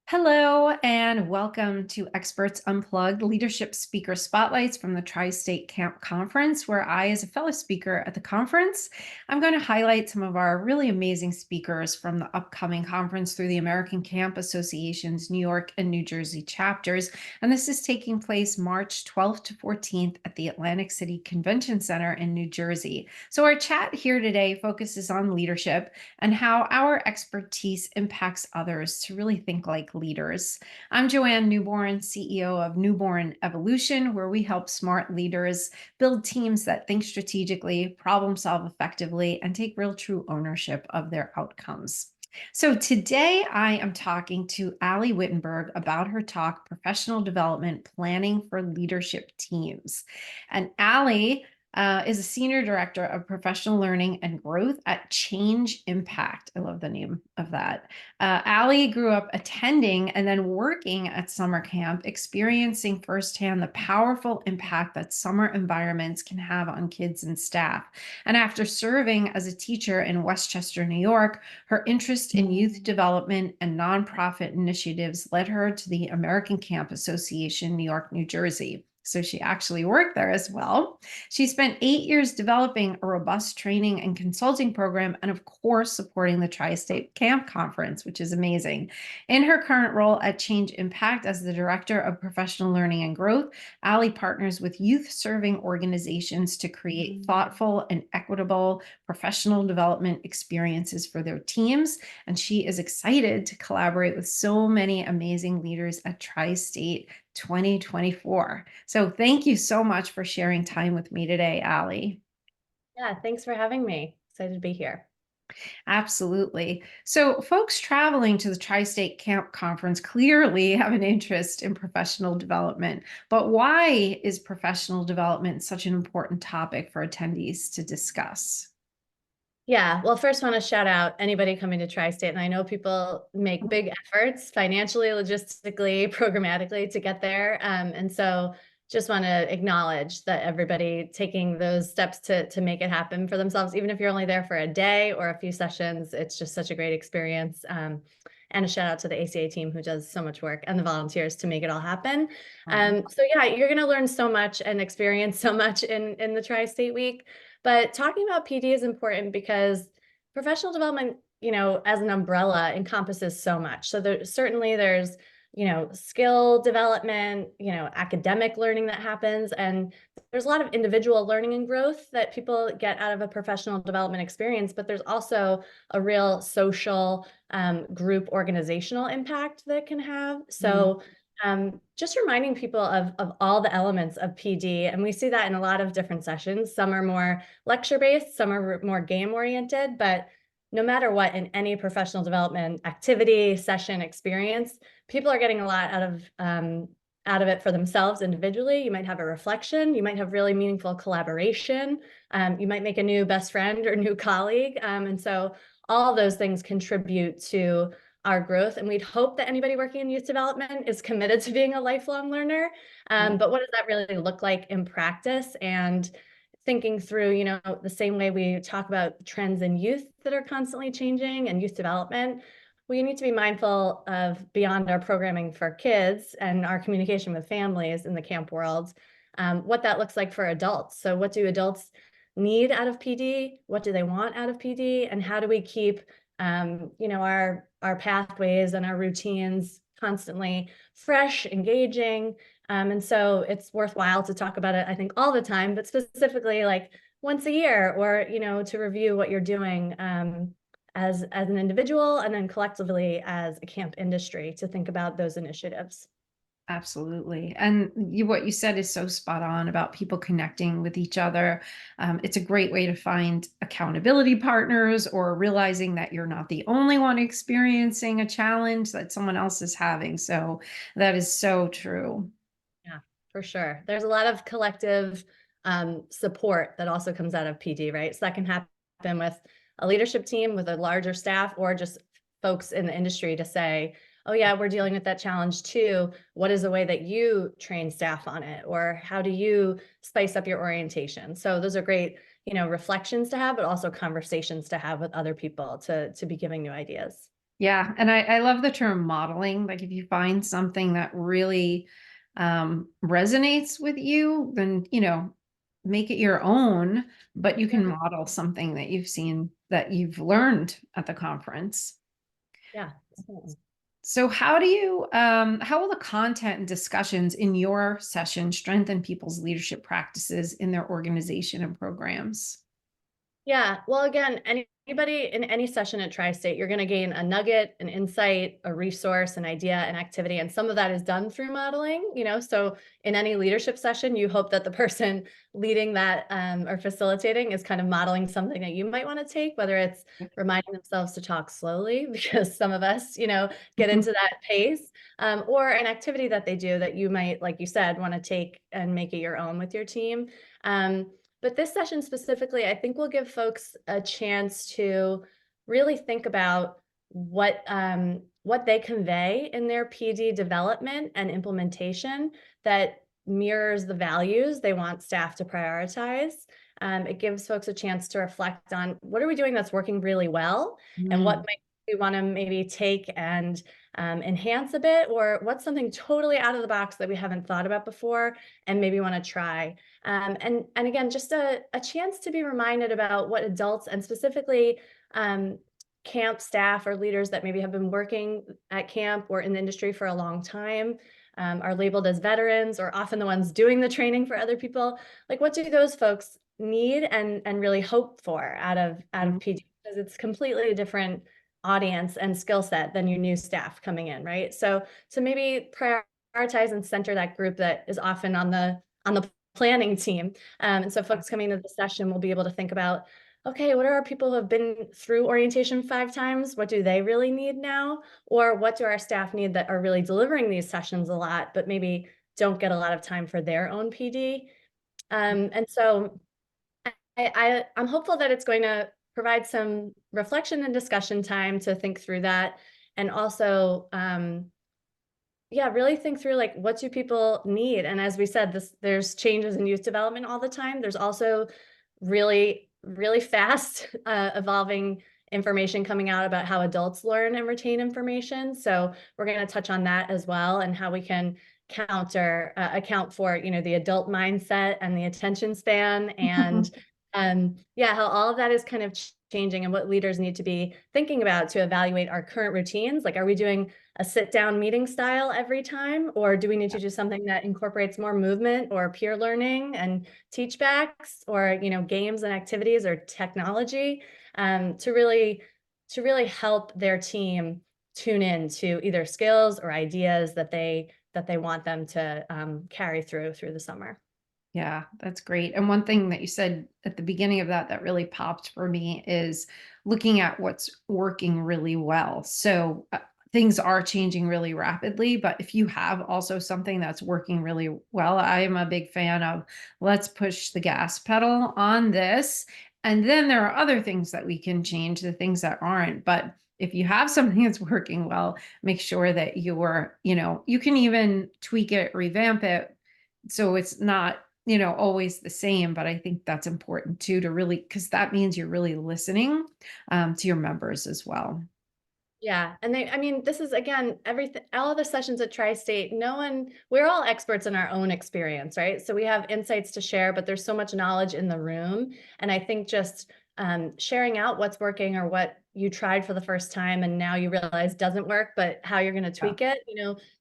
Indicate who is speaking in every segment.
Speaker 1: Hello, and welcome to Experts Unplugged Leadership Speaker Spotlights from the Tri-State Camp Conference, where I, as a fellow speaker at the conference, I'm going to highlight some of our really amazing speakers from the upcoming conference through the American Camp Association's New York and New Jersey chapters. And this is taking place March 12th to 14th at the Atlantic City Convention Center in New Jersey. So our chat here today focuses on leadership and how our expertise impacts others to really think like leaders. I'm Joanne Newborn, CEO of Newborn Evolution, where we help smart leaders build teams that think strategically, problem solve effectively, and take real true ownership of their outcomes. So today I am talking to Ali Wittenberg about her talk, Professional Development Planning for Leadership Teams. And Ali is a senior director of professional learning and growth at Change Impact. I love the name of that. Ali grew up attending and then working at summer camp, experiencing firsthand the powerful impact that summer environments can have on kids and staff. And after serving as a teacher in Westchester, New York, her interest in youth development and nonprofit initiatives led her to the American Camp Association, New York, New Jersey. So she actually worked there as well. She spent 8 years developing a robust training and consulting program, and of course, supporting the Tri-State Camp Conference, which is amazing. In her current role at Change Impact as the Director of Professional Learning and Growth, Ali partners with youth-serving organizations to create thoughtful and equitable professional development experiences for their teams. And she is excited to collaborate with so many amazing leaders at Tri-State 2024. So thank you so much for sharing time with me today, Ali.
Speaker 2: Yeah, thanks for having me. Excited to be here.
Speaker 1: Absolutely. So folks traveling to the Tri-State Camp Conference clearly have an interest in professional development. But why is professional development such an important topic for attendees to discuss?
Speaker 2: Yeah, well, first want to shout out anybody coming to Tri-State. And I know people make big efforts financially, logistically, programmatically to get there. And so just want to acknowledge that everybody taking those steps to make it happen for themselves, even if you're only there for a day or a few sessions, it's just such a great experience. And a shout out to the ACA team who does so much work and the volunteers to make it all happen. So yeah, you're going to learn so much and experience so much in the Tri-State Week. But talking about PD is important because professional development, as an umbrella encompasses so much. So there's, skill development, academic learning that happens. And there's a lot of individual learning and growth that people get out of a professional development experience, but there's also a real social group organizational impact that can have. So just reminding people of all the elements of PD. And we see that in a lot of different sessions. Some are more lecture-based, some are more game-oriented, but no matter what, in any professional development activity, session, experience, people are getting a lot out of it for themselves individually. You might have a reflection, you might have really meaningful collaboration, you might make a new best friend or new colleague. And so all those things contribute to our growth. And we'd hope that anybody working in youth development is committed to being a lifelong learner. But what does that really look like in practice? And thinking through, the same way we talk about trends in youth that are constantly changing and youth development, we need to be mindful of beyond our programming for kids and our communication with families in the camp world, what that looks like for adults. So what do adults need out of PD? What do they want out of PD? And how do we keep our pathways and our routines constantly fresh, engaging. And so it's worthwhile to talk about it, I think, all the time, but specifically like once a year or, to review what you're doing as an individual and then collectively as a camp industry to think about those initiatives.
Speaker 1: Absolutely. And what you said is so spot on about people connecting with each other. It's a great way to find accountability partners or realizing that you're not the only one experiencing a challenge that someone else is having. So that is so true.
Speaker 2: Yeah, for sure. There's a lot of collective support that also comes out of PD, right? So that can happen with a leadership team, with a larger staff, or just folks in the industry to say, oh yeah, we're dealing with that challenge too. What is the way that you train staff on it? Or how do you spice up your orientation? So those are great, reflections to have, but also conversations to have with other people to be giving new ideas.
Speaker 1: Yeah, and I love the term modeling. Like if you find something that really resonates with you, then make it your own, but you
Speaker 2: Yeah,
Speaker 1: can model something that you've seen that you've learned at the conference.
Speaker 2: yeah, definitely.
Speaker 1: So how will the content and discussions in your session strengthen people's leadership practices in their organization and programs?
Speaker 2: Yeah, well, again, anybody in any session at Tri-State, you're going to gain a nugget, an insight, a resource, an idea, an activity, and some of that is done through modeling. So in any leadership session, you hope that the person leading that or facilitating is kind of modeling something that you might want to take, whether it's reminding themselves to talk slowly because some of us, get into that pace, or an activity that they do that you might, like you said, want to take and make it your own with your team. Um, but this session specifically, I think will give folks a chance to really think about what they convey in their PD development and implementation that mirrors the values they want staff to prioritize. It gives folks a chance to reflect on what are we doing that's working really well, and what
Speaker 1: Mm,
Speaker 2: might we want to maybe take and enhance a bit, or what's something totally out of the box that we haven't thought about before and maybe want to try. And again, just a chance to be reminded about what adults and specifically camp staff or leaders that maybe have been working at camp or in the industry for a long time, are labeled as veterans or often the ones doing the training for other people. Like, what do those folks need and really hope for out of
Speaker 1: mm,
Speaker 2: PD? Because it's completely a different audience and skill set than your new staff coming in, right? So maybe prioritize and center that group that is often on the planning team. And so folks coming to the session will be able to think about, okay, what are our people who have been through orientation 5 times? What do they really need now? Or what do our staff need that are really delivering these sessions a lot, but maybe don't get a lot of time for their own PD? And so I'm hopeful that it's going to provide some reflection and discussion time to think through that. And also, yeah, really think through like what do people need? And as we said, there's changes in youth development all the time. There's also really, really fast evolving information coming out about how adults learn and retain information. So we're going to touch on that as well, and how we can account for the adult mindset and the attention span, and yeah, how all of that is kind of changing and what leaders need to be thinking about to evaluate our current routines. Like, are we doing a sit down meeting style every time, or do we need to do something that incorporates more movement or peer learning and teach backs, or games and activities or technology, to really help their team tune in to either skills or ideas that they want them to carry through the summer.
Speaker 1: Yeah, that's great. And one thing that you said at the beginning of that really popped for me is looking at what's working really well. So things are changing really rapidly, but if you have also something that's working really well, I am a big fan of let's push the gas pedal on this. And then there are other things that we can change, the things that aren't. But if you have something that's working well, make sure that you can even tweak it, revamp it so it's not always the same, but I think that's important too, to really, because that means you're really listening to your members as well.
Speaker 2: Yeah, and I mean, this is again, everything, all of the sessions at Tri-State, we're all experts in our own experience, right? So we have insights to share, but there's so much knowledge in the room. And I think just sharing out what's working or what you tried for the first time and now you realize doesn't work, but how you're going to
Speaker 1: Yeah.
Speaker 2: tweak it.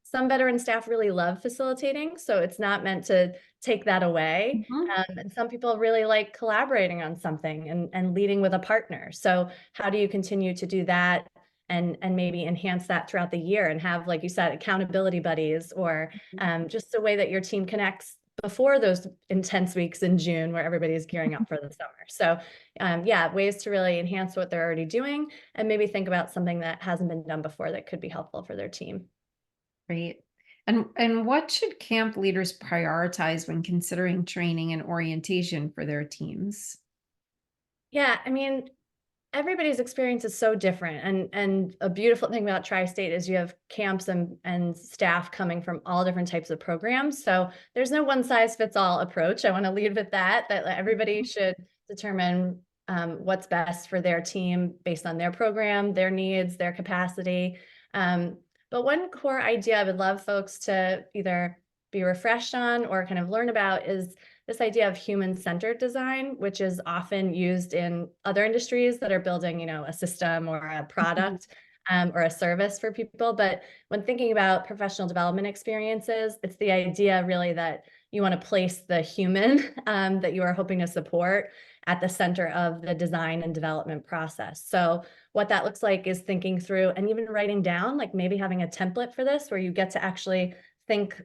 Speaker 2: Some veteran staff really love facilitating, so it's not meant to take that away.
Speaker 1: Mhm.
Speaker 2: And some people really like collaborating on something and leading with a partner. So how do you continue to do that? And maybe enhance that throughout the year and have, like you said, accountability buddies, or just a way that your team connects before those intense weeks in June where everybody's gearing up for the summer. So yeah, ways to really enhance what they're already doing and maybe think about something that hasn't been done before that could be helpful for their team.
Speaker 1: Great. And what should camp leaders prioritize when considering training and orientation for their teams?
Speaker 2: Yeah, I mean, everybody's experience is so different, and a beautiful thing about Tri-State is you have camps and staff coming from all different types of programs. So there's no one size fits all approach. I want to lead with that like, everybody should determine what's best for their team based on their program, their needs, their capacity. But one core idea I would love folks to either be refreshed on or kind of learn about is this idea of human-centered design, which is often used in other industries that are building, a system or a
Speaker 1: Mhm.
Speaker 2: product, or a service for people. But when thinking about professional development experiences, it's the idea really that you want to place the human that you are hoping to support at the center of the design and development process. So what that looks like is thinking through and even writing down, like maybe having a template for this where you get to actually think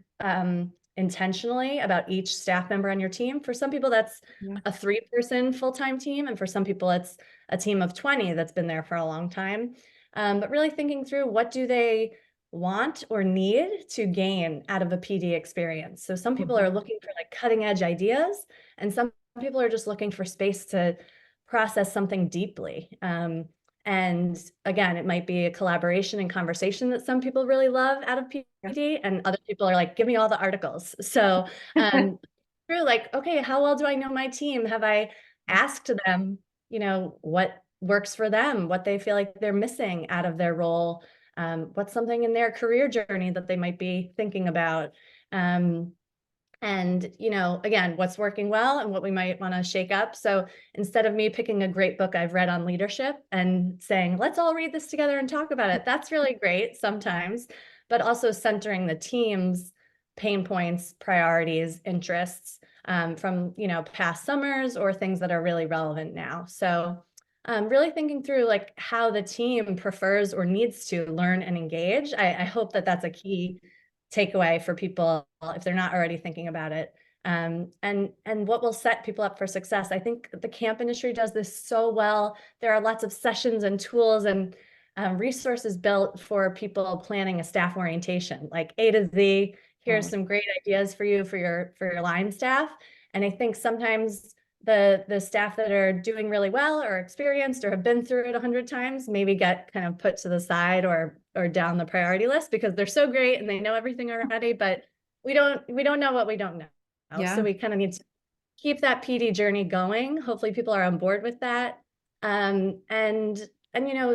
Speaker 2: intentionally about each staff member on your team. For some people, that's
Speaker 1: Yeah.
Speaker 2: a 3-person full-time team. And for some people, it's a team of 20 that's been there for a long time. But really thinking through, what do they want or need to gain out of a PD experience? So some people
Speaker 1: Mhm.
Speaker 2: are looking for like cutting edge ideas, and some people are just looking for space to process something deeply. And again, it might be a collaboration and conversation that some people really love out of
Speaker 1: Yes.
Speaker 2: PD, and other people are like, give me all the articles. So through like, okay, how well do I know my team? Have I asked them, what works for them, what they feel like they're missing out of their role, what's something in their career journey that they might be thinking about. And again, what's working well and what we might want to shake up. So instead of me picking a great book I've read on leadership and saying, let's all read this together and talk about it, that's really great sometimes, but also centering the team's pain points, priorities, interests, from past summers or things that are really relevant now. So really thinking through like how the team prefers or needs to learn and engage. I hope that that's a key takeaway for people if they're not already thinking about it. And what will set people up for success. I think the camp industry does this so well. There are lots of sessions and tools and resources built for people planning a staff orientation, like A to Z. Here's
Speaker 1: Right.
Speaker 2: some great ideas for you for your line staff. And I think sometimes the staff that are doing really well or experienced or have been through it 100 times maybe get kind of put to the side or down the priority list because they're so great and they know everything already, but we don't know what we don't know. So
Speaker 1: Yeah.
Speaker 2: we kind of need to keep that PD journey going. Hopefully people are on board with that. And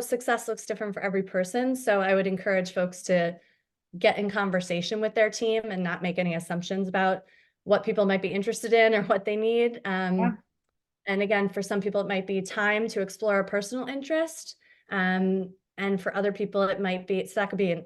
Speaker 2: success looks different for every person. So I would encourage folks to get in conversation with their team and not make any assumptions about what people might be interested in or what they need.
Speaker 1: Yeah.
Speaker 2: And again, for some people, it might be time to explore a personal interest. And for other people, it might be, so that could be an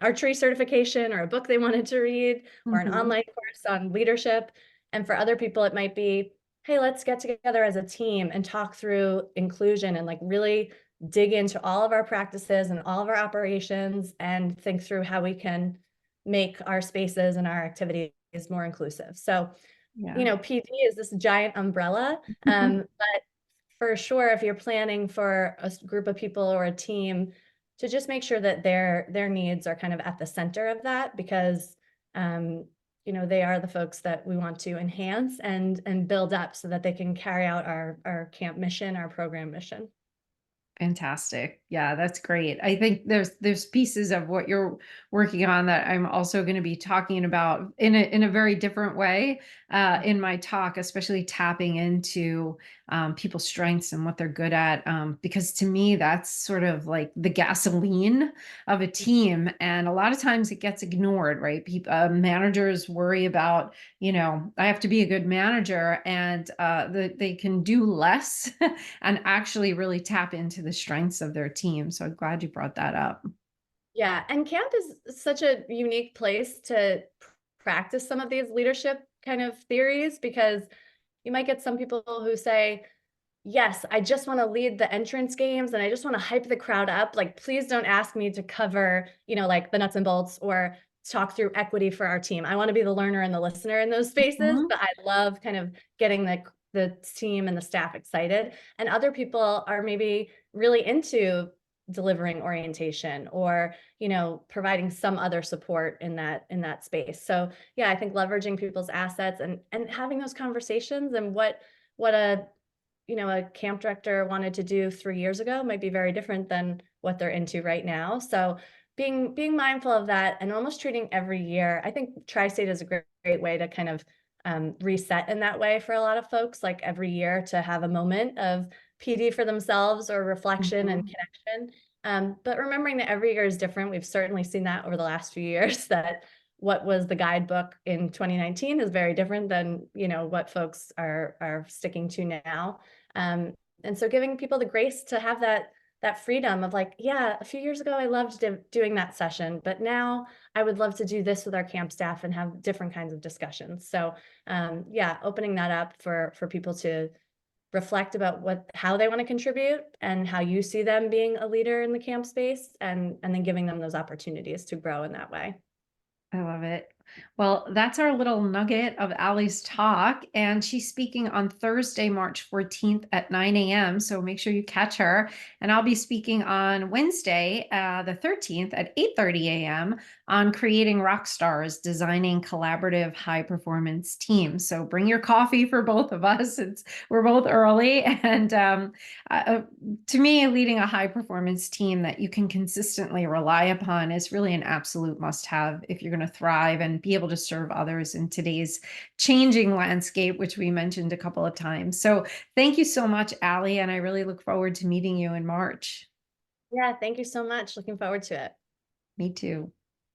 Speaker 2: archery certification or a book they wanted to read or an
Speaker 1: Mhm.
Speaker 2: online course on leadership. And for other people, it might be, hey, let's get together as a team and talk through inclusion and like really dig into all of our practices and all of our operations and think through how we can make our spaces and our activities more inclusive. So
Speaker 1: Yeah.
Speaker 2: PD is this giant umbrella. But for sure, if you're planning for a group of people or a team, to just make sure that their needs are kind of at the center of that, because they are the folks that we want to enhance and build up so that they can carry out our camp mission, our program mission.
Speaker 1: Fantastic. Yeah, that's great. I think there's pieces of what you're working on that I'm also going to be talking about in a very different way in my talk, especially tapping into people's strengths and what they're good at. Because to me, that's sort of like the gasoline of a team, and a lot of times it gets ignored, right? People, managers worry about, I have to be a good manager, and they can do less and actually really tap into the strengths of their team. So I'm glad you brought that up.
Speaker 2: Yeah, and camp is such a unique place to practice some of these leadership kind of theories, because you might get some people who say, yes, I just want to lead the entrance games and I just want to hype the crowd up. Like, please don't ask me to cover, like the nuts and bolts or talk through equity for our team. I want to be the learner and the listener in those spaces,
Speaker 1: Mhm.
Speaker 2: but I love kind of getting the team and the staff excited. And other people are maybe really into delivering orientation or, providing some other support in that space. So yeah, I think leveraging people's assets and having those conversations and what a camp director wanted to do 3 years ago might be very different than what they're into right now. So being mindful of that and almost treating every year, I think Tri-State is a great way to kind of reset in that way for a lot of folks, like every year to have a moment of PD for themselves or reflection and
Speaker 1: Mhm.
Speaker 2: connection. But remembering that every year is different. We've certainly seen that over the last few years, that what was the guidebook in 2019 is very different than, what folks are sticking to now. And so giving people the grace to have that freedom of like, yeah, a few years ago I loved doing that session, but now I would love to do this with our camp staff and have different kinds of discussions. So yeah, opening that up for people to reflect about how they want to contribute and how you see them being a leader in the camp space, and then giving them those opportunities to grow in that way.
Speaker 1: I love it. Well, that's our little nugget of Ali's talk, and she's speaking on Thursday, March 14th at 9 a.m. So make sure you catch her. And I'll be speaking on Wednesday, the 13th at 8:30 a.m. on creating rock stars, designing collaborative high performance teams. So bring your coffee for both of us. We're both early, and uh, to me, leading a high performance team that you can consistently rely upon is really an absolute must have if you're going to thrive and be able to serve others in today's changing landscape, which we mentioned a couple of times. So thank you so much, Ali, and I really look forward to meeting you in March.
Speaker 2: Yeah, thank you so much. Looking forward to it.
Speaker 1: Me too.